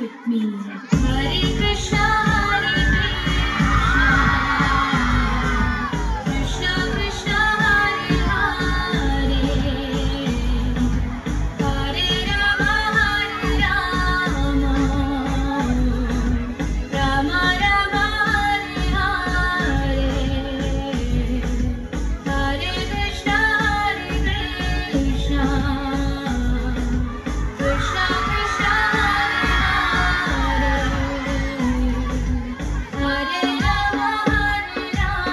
with me. Hare Krishna, Hare Krishna, Krishna Krishna, Hare Hare, Hare Rama, Rama Rama, Hare Hare, Hare Krishna, Krishna Krishna, Hare Rama, Rama Rama,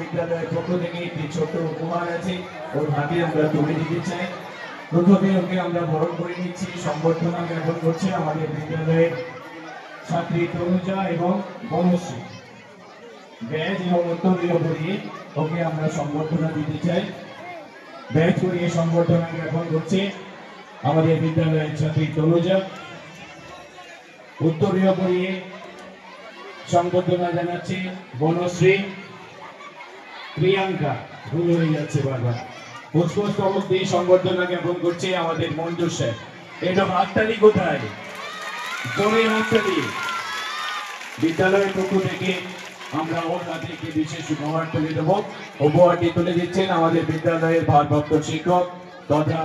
বিদ্যালয়ের পক্ষ থেকে একটি ছোট্ট উপহার আছে, ওর হাতে আমরা তুলে দিতে চাই। প্রথমে ওকে আমরা বরণ করে নিচ্ছি, সম্বর্ধনা জ্ঞাপন করছে আমাদের বিদ্যালয়ের ছাত্রী তনুজা এবং বনশ্রী। ব্যাজ এবং উত্তরীয় পরিয়ে ওকে আমরা সম্বর্ধনা দিতে চাই। ব্যাজ পরিয়ে সম্বর্ধনা জ্ঞাপন করছে আমাদের বিদ্যালয়ের ছাত্রী তনুজা। উত্তরীয় পরিয়ে সম্বর্ধনা জানাচ্ছে বনশ্রী। প্রিয়াঙ্কা ভুল হয়ে যাচ্ছে বারবার। পুষ্পস্তবক দিয়ে সংবর্ধনা জ্ঞাপন করছে আমাদের মঞ্জু স্যার। এটা হাততালি কোথায়? জোরে হাততালি। বিদ্যালয়ের পক্ষ থেকে আমরা ওর হাতে একটি বিশেষ উপহার তুলে দেব। উপহারটি তুলে দিচ্ছেন আমাদের বিদ্যালয়ের ভারপ্রাপ্ত শিক্ষক তথা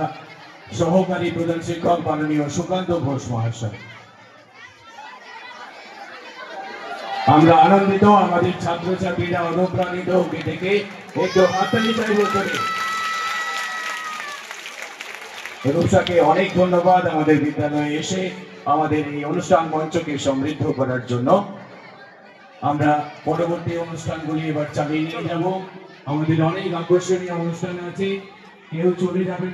সহকারী প্রধান শিক্ষক মাননীয় সুকান্ত ঘোষ মহাশয়। আমরা আনন্দিত, আমাদের ছাত্রছাত্রীরা অনুপ্রাণিত ওকে দেখে একটু হাততালি চাইব করে। রূপসাকে অনেক ধন্যবাদ আমাদের বিদ্যালয়ে এসে আমাদের এই অনুষ্ঠান মঞ্চকে সমৃদ্ধ করার জন্য। আমরা পরবর্তী অনুষ্ঠানগুলি এবার চালিয়ে নিয়ে যাব। আমাদের অনেক আকর্ষণীয় অনুষ্ঠান আছে, কেউ চলে যাবে।